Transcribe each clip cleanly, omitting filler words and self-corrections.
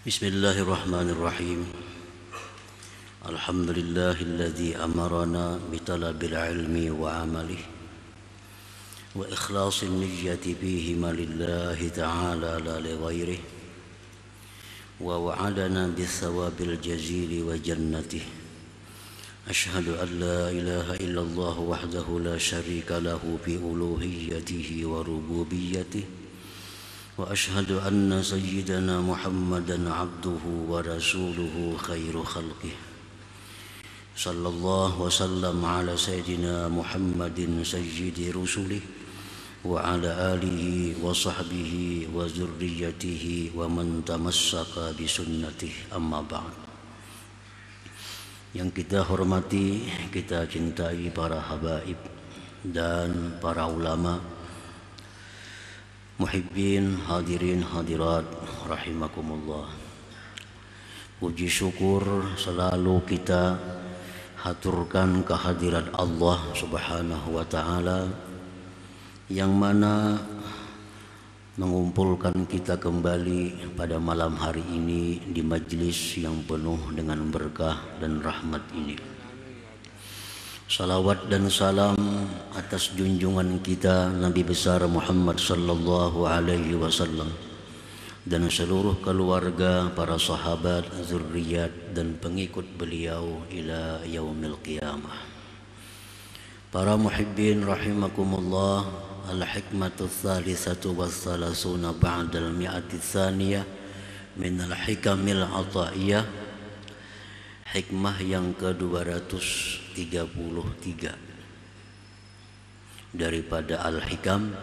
Bismillahirrahmanirrahim. Alhamdulillahilladzi amarana bitalabil ilmi wa amalihi wa ikhlasin niyyati fihi ma lillahi ta'ala la li ghairihi wa wa'adana bis-sawabil jazili wa jannatihi. Ashhadu an la ilaha illallah wahdahu la syarika lahu fi uluhiyyatihi wa rububiyyatihi. وأشهد أن سيدنا محمدًا عبده ورسوله خير خلقه صلى الله وسلم على سيدنا محمد سيد رسله وعلى آله وصحبه وذريته ومن تمسك بسنته أما بعد. Yang kita hormati, kita cintai para habaib dan para ulama, muhibbin, hadirin, hadirat, rahimakumullah. Puji syukur selalu kita haturkan kehadirat Allah subhanahu wa ta'ala, yang mana mengumpulkan kita kembali pada malam hari ini di majlis yang penuh dengan berkah dan rahmat ini. Salawat dan salam atas junjungan kita Nabi besar Muhammad sallallahu alaihi wasallam dan seluruh keluarga, para sahabat, zurriyat dan pengikut beliau ila yaumil qiyamah. Para muhibbin rahimakumullah, al-hikmatu tsalitsatu wassalasuna ba'dal mi'ati tsaniyah min al-hikamil ataiyah. Hikmah yang ke-233 daripada Al-Hikam.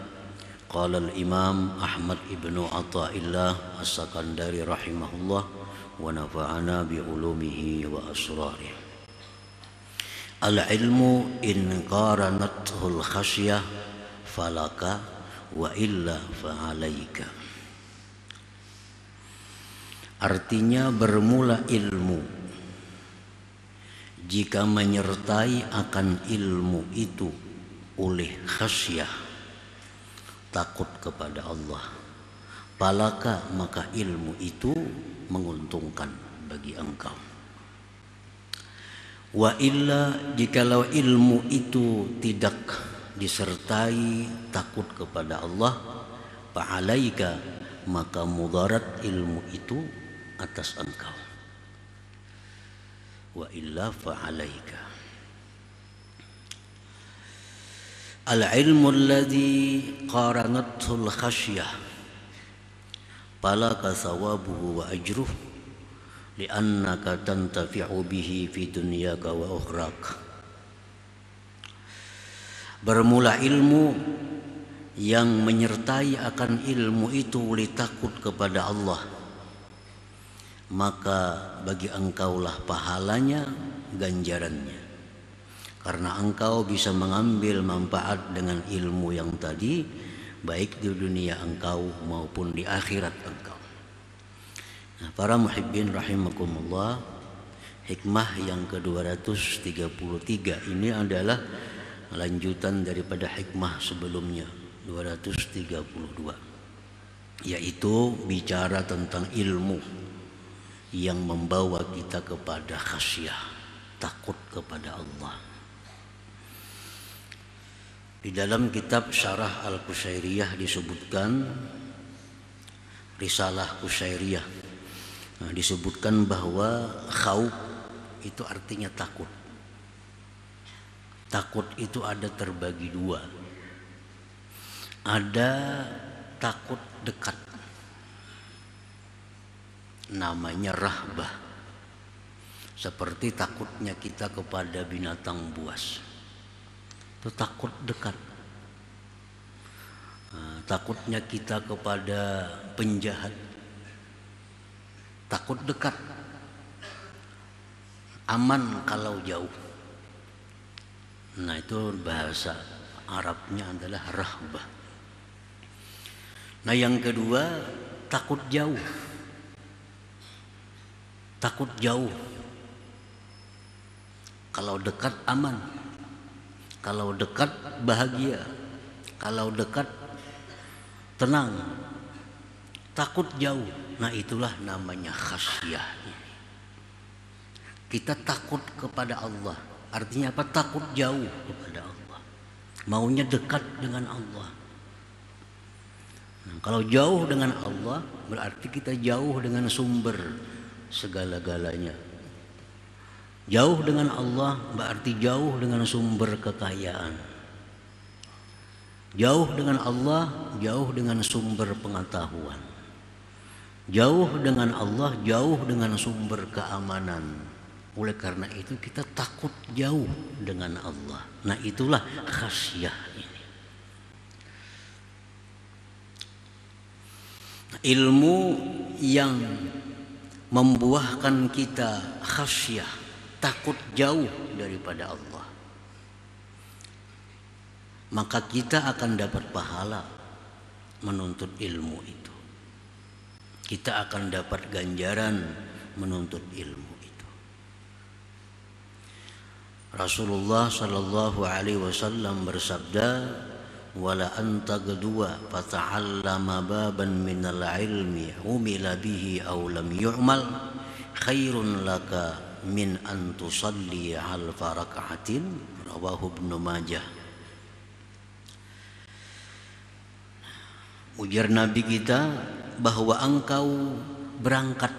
Qala al-Imam Ahmad ibnu Athaillah As-Sakandari rahimahullah wa nafa'ana bi ulumihi wa asrarih. Al-ilmu in qaranathul khasyah falaka wa illa fa'alaika. Artinya bermula ilmu jika menyertai akan ilmu itu oleh khasyah, takut kepada Allah, palaka, maka ilmu itu menguntungkan bagi engkau. Wa illa, jikalau ilmu itu tidak disertai takut kepada Allah, fa'alaika, maka mudarat ilmu itu atas engkau. Wa illa fa'alaika. Al-ilmu alladhi qaranathul khasyah falaka thawabuhu wa ajruh li'annaka tantafi'u bihi fi dunyaka wa ukhrak. Bermula ilmu yang menyertai akan ilmu itu oleh takut kepada Allah, maka bagi engkaulah pahalanya, ganjarannya, karena engkau bisa mengambil manfaat dengan ilmu yang tadi, baik di dunia engkau maupun di akhirat engkau. Nah, para muhibbin rahimakumullah, hikmah yang ke-233 ini adalah lanjutan daripada hikmah sebelumnya 232, yaitu bicara tentang ilmu yang membawa kita kepada khasyah, takut kepada Allah. Di dalam kitab Syarah Al-Qushairiyah disebutkan, Risalah Qushairiyah, disebutkan bahwa khauf itu artinya takut. Takut itu ada terbagi dua. Ada takut dekat, namanya rahbah, seperti takutnya kita kepada binatang buas, itu takut dekat. Takutnya kita kepada penjahat, takut dekat. Aman kalau jauh. Nah, itu bahasa Arabnya adalah rahbah. Nah, yang kedua takut jauh. Takut jauh. Kalau dekat aman, kalau dekat bahagia, kalau dekat tenang, takut jauh. Nah itulah namanya khasyah. Kita takut kepada Allah. Artinya apa? Takut jauh kepada Allah. Maunya dekat dengan Allah. Nah, kalau jauh dengan Allah berarti kita jauh dengan sumber segala-galanya. Jauh dengan Allah berarti jauh dengan sumber kekayaan. Jauh dengan Allah, jauh dengan sumber pengetahuan. Jauh dengan Allah, jauh dengan sumber keamanan. Oleh karena itu kita takut jauh dengan Allah. Nah itulah khasyah ini. Ilmu yang membuahkan kita khasyah, takut jauh daripada Allah, maka kita akan dapat pahala menuntut ilmu itu. Kita akan dapat ganjaran menuntut ilmu itu. Rasulullah sallallahu alaihi wasallam bersabda, "Wala anta gadwa fata'allama baban minal ilmi umila bihi aw lam yu'mal khairun laka min an tusalli alfa raka'atin." Rawahu Ibnu Majah. Ujar Nabi kita bahwa engkau berangkat,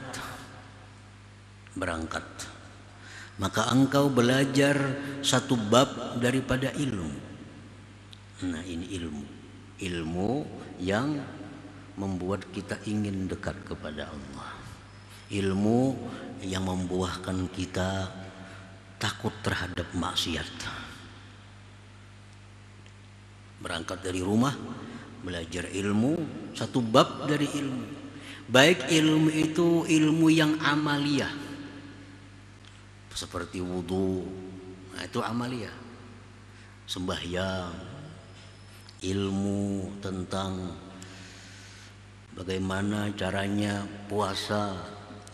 maka engkau belajar satu bab daripada ilmu. Nah ini ilmu yang membuat kita ingin dekat kepada Allah, ilmu yang membuahkan kita takut terhadap maksiat. Berangkat dari rumah, belajar ilmu, satu bab dari ilmu. Baik ilmu itu ilmu yang amaliyah, seperti wudu, nah itu amaliyah. Sembahyang, ilmu tentang bagaimana caranya puasa,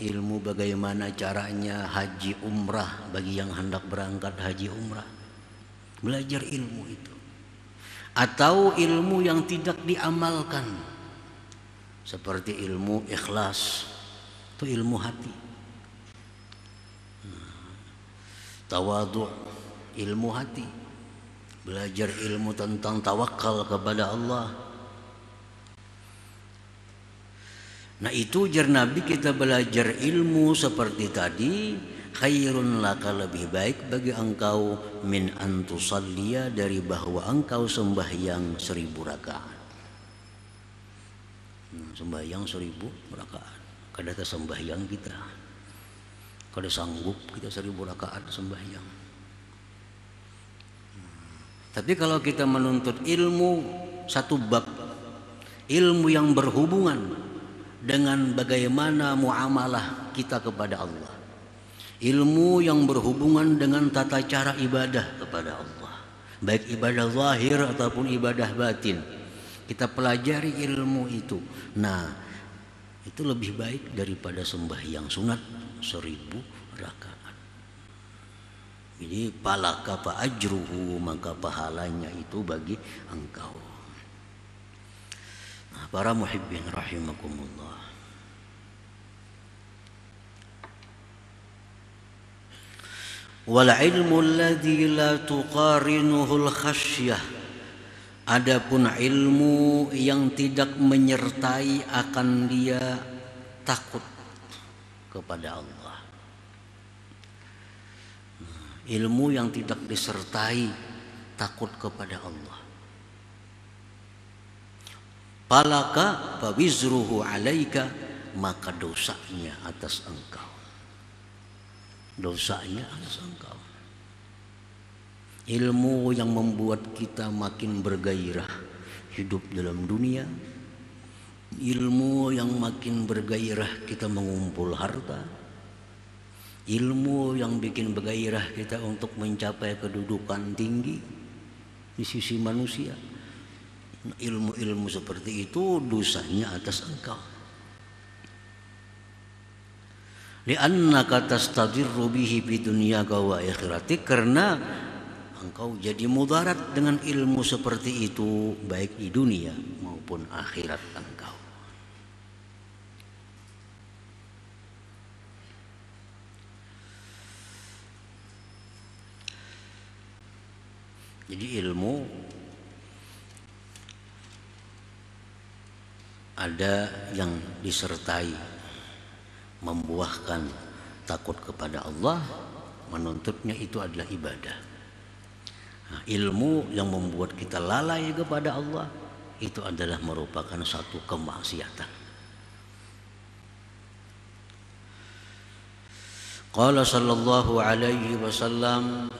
ilmu bagaimana caranya haji umrah bagi yang hendak berangkat haji umrah. Belajar ilmu itu. Atau ilmu yang tidak diamalkan, seperti ilmu ikhlas, itu ilmu hati. Tawadhu, ilmu hati. Belajar ilmu tentang tawakal kepada Allah. Nah itu ujar Nabi, kita belajar ilmu seperti tadi, khairun laka, lebih baik bagi engkau min antusalliya, dari bahwa engkau sembahyang 1000 rakaat. Sembahyang 1000 rakaat. Kada sembahyang kita, kada sanggup kita 1000 rakaat sembahyang. Tapi kalau kita menuntut ilmu satu bab, ilmu yang berhubungan dengan bagaimana muamalah kita kepada Allah, ilmu yang berhubungan dengan tata cara ibadah kepada Allah, baik ibadah zahir ataupun ibadah batin, kita pelajari ilmu itu. Nah itu lebih baik daripada sembahyang sunat 1000 rakaat. Jadi palaka fa ajruhu, maka pahalanya itu bagi engkau. Nah, para muhibbin rahimakumullah, wal ilmu alladzi la tuqarinuhul khasyah, adapun ilmu yang tidak menyertai akan dia takut kepada Allah. Ilmu yang tidak disertai takut kepada Allah, palaka fa wizruhu alaika, maka dosanya atas engkau. Dosanya atas engkau. Ilmu yang membuat kita makin bergairah hidup dalam dunia, ilmu yang makin bergairah kita mengumpul harta, ilmu yang bikin bergairah kita untuk mencapai kedudukan tinggi di sisi manusia. Ilmu-ilmu seperti itu dosanya atas engkau. Li'annaka tastadirru bihi fi dunyaka wa akhiratik, karena engkau jadi mudarat dengan ilmu seperti itu baik di dunia maupun akhirat engkau. Jadi ilmu ada yang disertai membuahkan takut kepada Allah, menuntutnya itu adalah ibadah. Nah, ilmu yang membuat kita lalai kepada Allah itu adalah merupakan satu kemaksiatan. Qala sallallahu alaihi wasallam,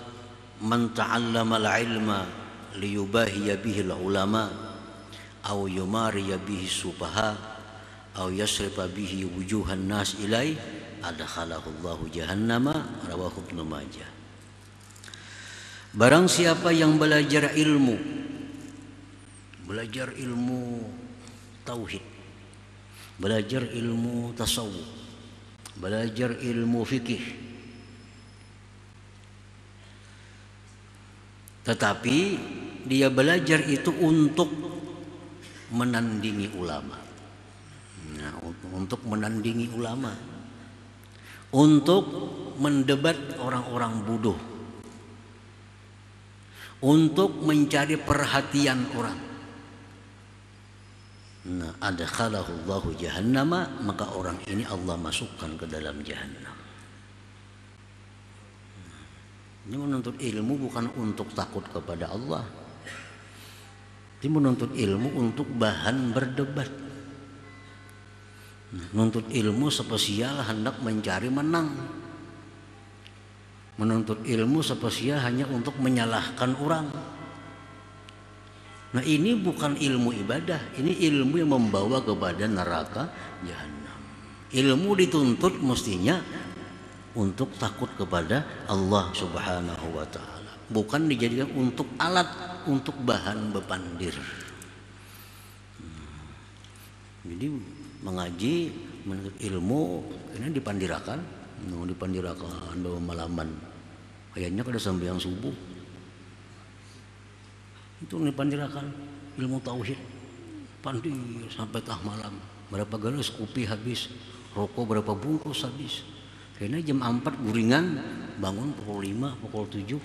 man ta'allama al-ilma liyubahiya bihi al-ulama aw yumariya bihi sufaha aw yasrifa bihi wujuhan nas ilai adkhalahu Allahu jahannama, rawahu Ibnu Majah. Barang siapa yang belajar ilmu tauhid, belajar ilmu tasawuf, belajar ilmu fikih, tetapi dia belajar itu untuk menandingi ulama. Nah, untuk menandingi ulama, untuk mendebat orang-orang bodoh, untuk mencari perhatian orang. Nah, adkhalahu Allahu jahannama, maka orang ini Allah masukkan ke dalam jahannam. Ini menuntut ilmu bukan untuk takut kepada Allah. Ini menuntut ilmu untuk bahan berdebat. Menuntut ilmu spesial hendak mencari menang. Menuntut ilmu spesial hanya untuk menyalahkan orang. Nah, ini bukan ilmu ibadah, ini ilmu yang membawa kepada neraka jahanam. Ilmu dituntut mestinya untuk takut kepada Allah Subhanahu wa ta'ala, bukan dijadikan untuk alat, untuk bahan bepandir. Jadi mengaji, menuntut ilmu ini dipandirakan bawa malaman. Kayaknya kada sembahyang subuh. Itu dipandirakan ilmu tauhid, pandir sampai tah malam. Berapa gelas kopi habis, rokok berapa bungkus habis. Kayaknya jam 4 guringan, bangun pukul 5, pukul 7.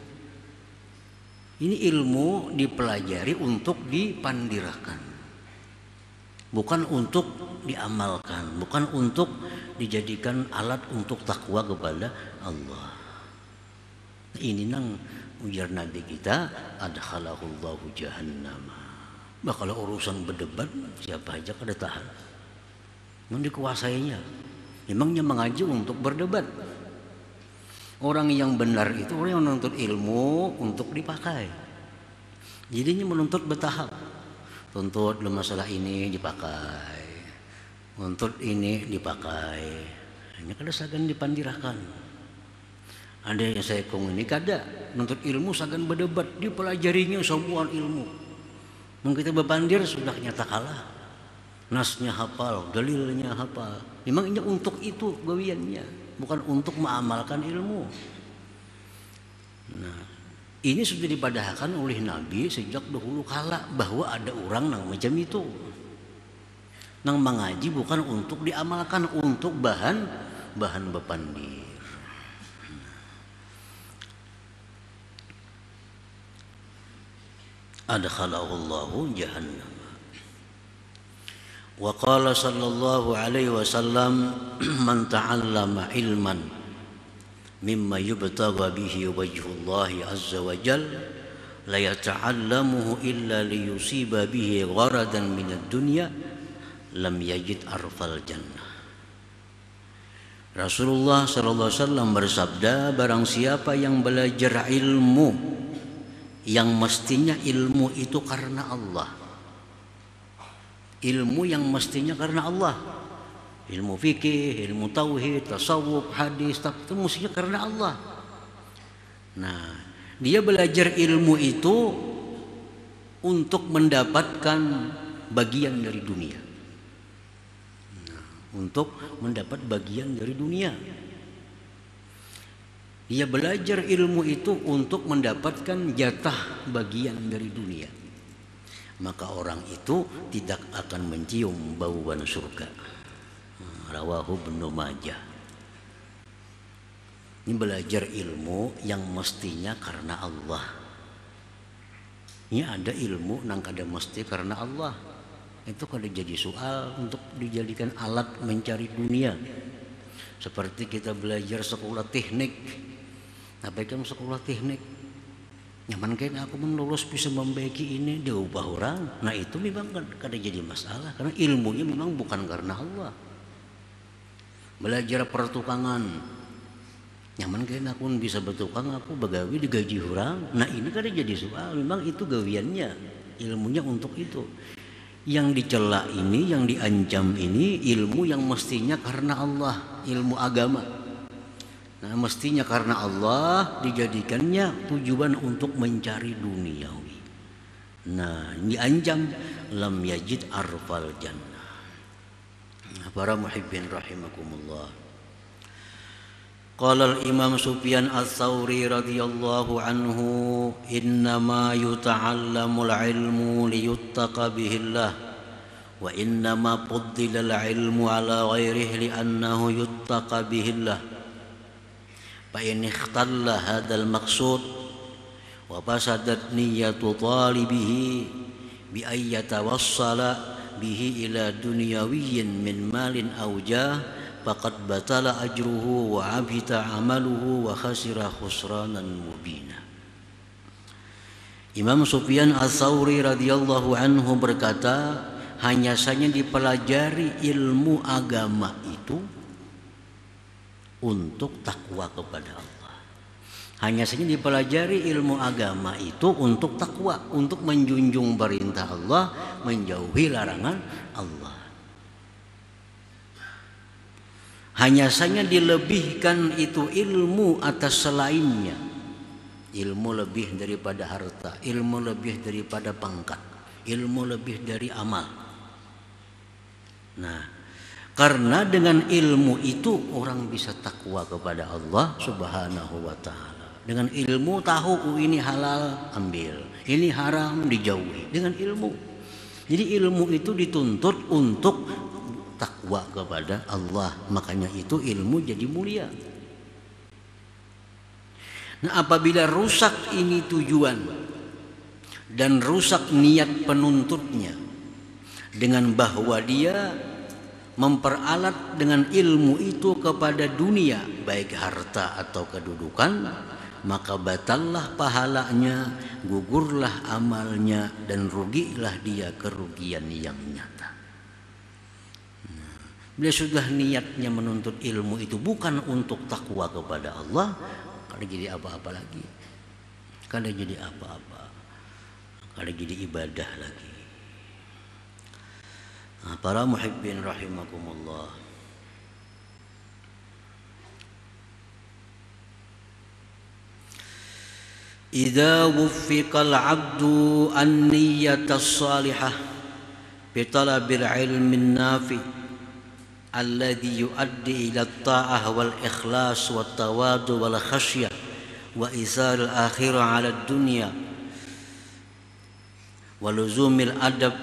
Ini ilmu dipelajari untuk dipandirakan, bukan untuk diamalkan, bukan untuk dijadikan alat untuk takwa kepada Allah. Ini nang ujar Nabi kita, adkhalahullahu jahannama. Bah, kalau urusan berdebat siapa aja kada tahan, memang dikuasainya. Memangnya mengaji untuk berdebat. Orang yang benar itu orang yang menuntut ilmu untuk dipakai. Jadinya menuntut bertahap. Tuntut dalam masalah ini dipakai, untuk ini dipakai. Hanya kada sagan dipandirakan. Ada yang saya ini kada menuntut ilmu sagan berdebat, dipelajarinya sebuah ilmu. Mungkin kita berpandir sudah nyata kalah. Nasnya hafal, dalilnya hafal. Memang ini untuk itu gawiannya, bukan untuk mengamalkan ilmu. Nah, ini sudah dipadahkan oleh Nabi sejak dahulu kala bahwa ada orang nang macam itu. Nang mengaji bukan untuk diamalkan, untuk bahan bepandir. Adkhalahu Allahu jahannam. Wa qala sallallahu alaihi wasallam, man ta'allama ilman mimma yubtagha bihi wajhullahi azza wa jal la yata'allamuhu illa liyusiba bihi gharadan minad dunya lam yajid arfal jannah. Rasulullah sallallahu alaihi wasallam bersabda, barang siapa yang belajar ilmu yang mestinya ilmu itu karena Allah, ilmu yang mestinya karena Allah, ilmu fikih, ilmu tauhid, tasawuf, hadis, itu mestinya karena Allah. Nah, dia belajar ilmu itu untuk mendapatkan bagian dari dunia. Nah, untuk mendapat bagian dari dunia. Dia belajar ilmu itu untuk mendapatkan jatah bagian dari dunia. Maka orang itu tidak akan mencium bauan surga. Rawahu Ibnu Majah. Ini belajar ilmu yang mestinya karena Allah. Ini ada ilmu nang kada mesti karena Allah. Itu kada jadi soal untuk dijadikan alat mencari dunia. Seperti kita belajar sekolah teknik. Apa itu sekolah teknik? Nyaman kan aku lulus bisa membaiki ini dia ubah orang. Nah itu memang kada jadi masalah karena ilmunya memang bukan karena Allah. Belajar pertukangan. Nyaman kan aku bisa bertukang, aku begawi digaji orang. Nah ini kada jadi soal, memang itu gawiannya, ilmunya untuk itu. Yang dicela ini, yang diancam ini ilmu yang mestinya karena Allah, ilmu agama. Nah mestinya karena Allah dijadikannya tujuan untuk mencari duniawi. Nah diancam lam yajid arfal jannah. Nah, para muhibbin rahimakumullah. Qala al-Imam Sufyan Ats-Tsauri radhiyallahu anhu innama yuta'allamul ilmu liyuttaqa bihillah wa innama fuddila al-ilmu ala ghairihi li'annahu yuttaqa bihillah fa in ikhtalla hadzal maqsud wa fasadat niyyatu talibihi bi ay yatawassala bihi ila dunyawiyyin min malin aw jah faqad batala ajruhu wa abita amaluhu wa khasira khusranan mubina. Imam Sufyan Ats-Tsauri radhiyallahu anhu berkata, hanya saja dipelajari ilmu agama itu untuk takwa kepada Allah. Hanya saja dipelajari ilmu agama itu untuk takwa, untuk menjunjung perintah Allah, menjauhi larangan Allah. Hanya saja dilebihkan itu ilmu atas selainnya. Ilmu lebih daripada harta, ilmu lebih daripada pangkat, ilmu lebih dari amal. Nah, karena dengan ilmu itu orang bisa takwa kepada Allah Subhanahu wa ta'ala. Dengan ilmu tahu ini halal, ambil. Ini haram, dijauhi. Dengan ilmu. Jadi ilmu itu dituntut untuk takwa kepada Allah, makanya itu ilmu jadi mulia. Nah apabila rusak ini tujuan dan rusak niat penuntutnya dengan bahwa dia memperalat dengan ilmu itu kepada dunia baik harta atau kedudukan, maka batallah pahalanya, gugurlah amalnya dan rugilah dia kerugian yang nyata. Bila sudah niatnya menuntut ilmu itu bukan untuk takwa kepada Allah, kada jadi apa-apa lagi. Kada jadi apa-apa. Kada jadi ibadah lagi. Nah, para muhibbin rahimakumullah. Idza wuffiqal 'abdu an-niyyatas salihah bi talabil ilmin nafi' alladhi yuaddi ila ta'ah wal ikhlas wat tawadu wal khasyah wa izar al akhirah ala dunya wa luzumil adab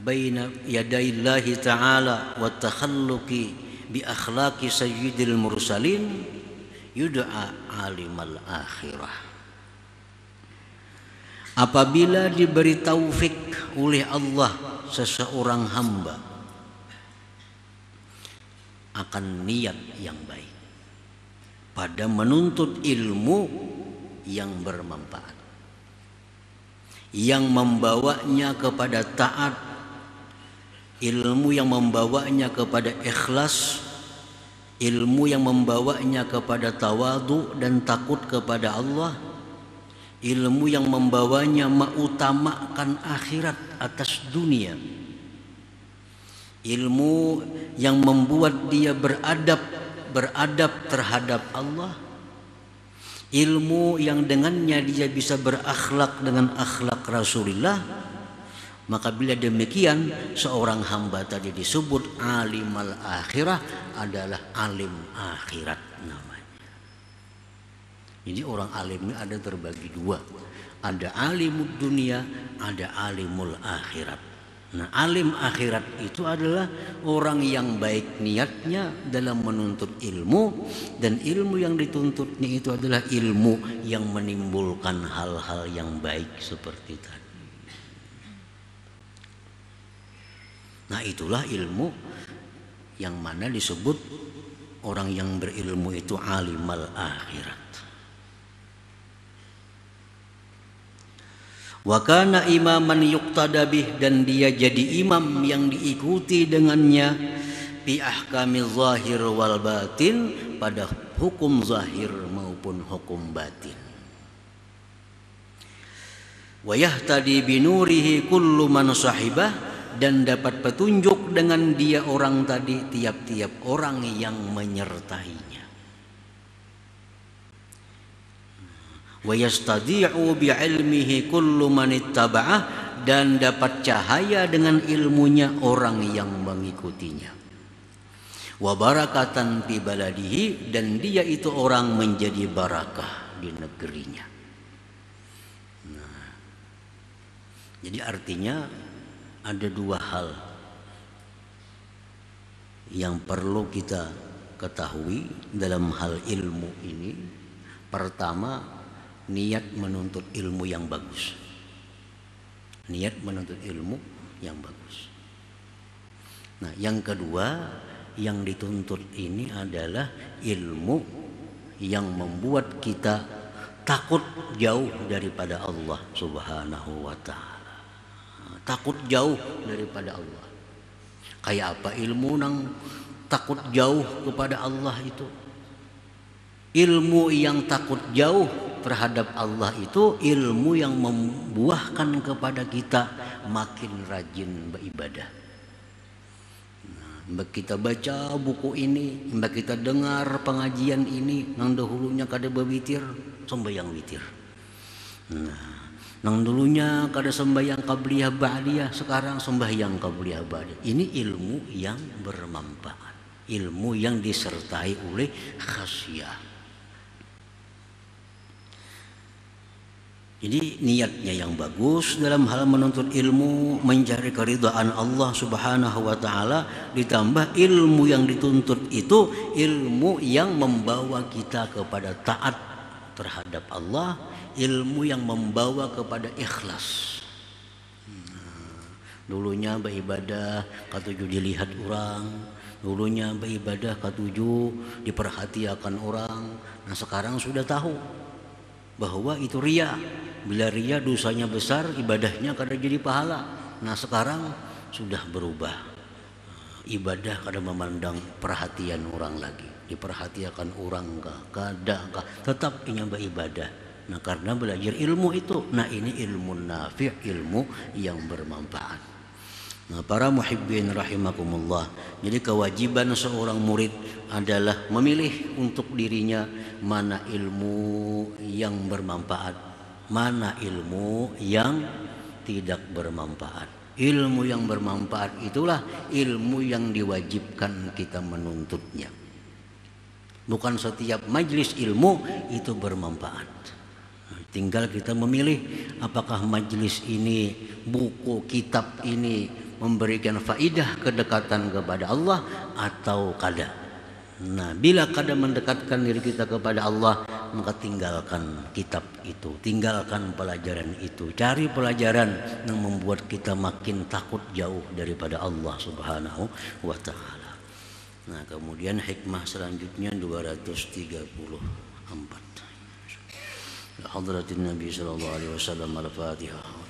baina yaday Allah ta'ala wa takhalluqi bi akhlaqi sayyidil mursalin yud'a alimal akhirah. Apabila diberi taufik oleh Allah seseorang hamba akan niat yang baik pada menuntut ilmu yang bermanfaat, yang membawanya kepada taat, ilmu yang membawanya kepada ikhlas, ilmu yang membawanya kepada tawadu dan takut kepada Allah, ilmu yang membawanya mengutamakan akhirat atas dunia, ilmu yang membuat dia beradab terhadap Allah, ilmu yang dengannya dia bisa berakhlak dengan akhlak Rasulullah. Maka bila demikian seorang hamba tadi disebut alimal akhirah, adalah alim akhirat namanya. Jadi orang alim ini ada terbagi dua, ada alimud dunia, ada alimul akhirat. Nah, alim akhirat itu adalah orang yang baik niatnya dalam menuntut ilmu, dan ilmu yang dituntutnya itu adalah ilmu yang menimbulkan hal-hal yang baik seperti tadi. Nah, itulah ilmu yang mana disebut orang yang berilmu itu alimal akhirat. Wa kana imaman yuqtada bih, dan dia jadi imam yang diikuti dengannya bi ahkamil zahir wal batin, pada hukum zahir maupun hukum batin. Wa yahtadi bi nurihi kullu man sahibah, dan dapat petunjuk dengan dia orang tadi tiap-tiap orang yang menyertainya. Wa yastadi'u bi'ilmihi kullu man ittaba'ah, dan dapat cahaya dengan ilmunya orang yang mengikutinya. Wa barakatan fi baladihi, dan dia itu orang menjadi barakah di negerinya. Nah, jadi artinya ada dua hal yang perlu kita ketahui dalam hal ilmu ini. Pertama, niat menuntut ilmu yang bagus. Niat menuntut ilmu yang bagus. Nah, yang kedua yang dituntut ini adalah ilmu yang membuat kita takut jauh daripada Allah Subhanahu wa ta'ala. Takut jauh daripada Allah. Kayak apa ilmu nang takut jauh kepada Allah itu? Ilmu yang takut jauh terhadap Allah itu ilmu yang membuahkan kepada kita makin rajin beribadah. Nah, kita baca buku ini, kita dengar pengajian ini, nang dahulunya kada berwitir, sembahyang witir. Nah, nang dulunya kada sembahyang qabliyah ba'diyah, sekarang sembahyang qabliyah ba'diyah. Ini ilmu yang bermanfaat, ilmu yang disertai oleh khasyah. Jadi niatnya yang bagus dalam hal menuntut ilmu, mencari keridhaan Allah Subhanahu wa ta'ala, ditambah ilmu yang dituntut itu ilmu yang membawa kita kepada taat terhadap Allah, ilmu yang membawa kepada ikhlas. Dulunya beribadah katuju dilihat orang, dulunya beribadah katuju diperhatikan orang. Nah, sekarang sudah tahu bahwa itu riya. Bila riya dosanya besar, ibadahnya kada jadi pahala. Nah, sekarang sudah berubah. Ibadah kada memandang perhatian orang lagi, diperhatikan orang kada, tetap ingin beribadah. Nah, karena belajar ilmu itu. Nah, ini ilmu nafi', ilmu yang bermanfaat. Nah, para muhibbin rahimakumullah, jadi kewajiban seorang murid adalah memilih untuk dirinya mana ilmu yang bermanfaat, mana ilmu yang tidak bermanfaat. Ilmu yang bermanfaat itulah ilmu yang diwajibkan kita menuntutnya. Bukan setiap majlis ilmu itu bermanfaat. Tinggal kita memilih apakah majlis ini, buku kitab ini memberikan faidah kedekatan kepada Allah atau kada. Nah, bila kada mendekatkan diri kita kepada Allah, maka tinggalkan kitab itu, tinggalkan pelajaran itu. Cari pelajaran yang membuat kita makin takut jauh daripada Allah Subhanahu wa ta'ala. Nah, kemudian hikmah selanjutnya 234. Hadratin Nabi sallallahu alaihi wasallam, al-Fatihah.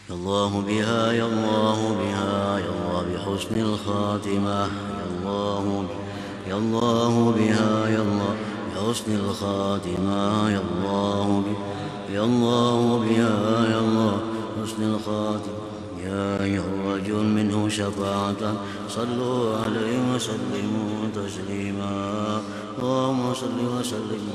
يا الله بها يا الله بها يا الله بحسن الخاتمة يا الله يا الله بها يا الله بحسن الخاتمة يا الله يا الله بها يا الله حسن الخاتمة يا أيها الرجل منه شفاعة صلوا عليه وسلموا تسليما اللهم صل وسلم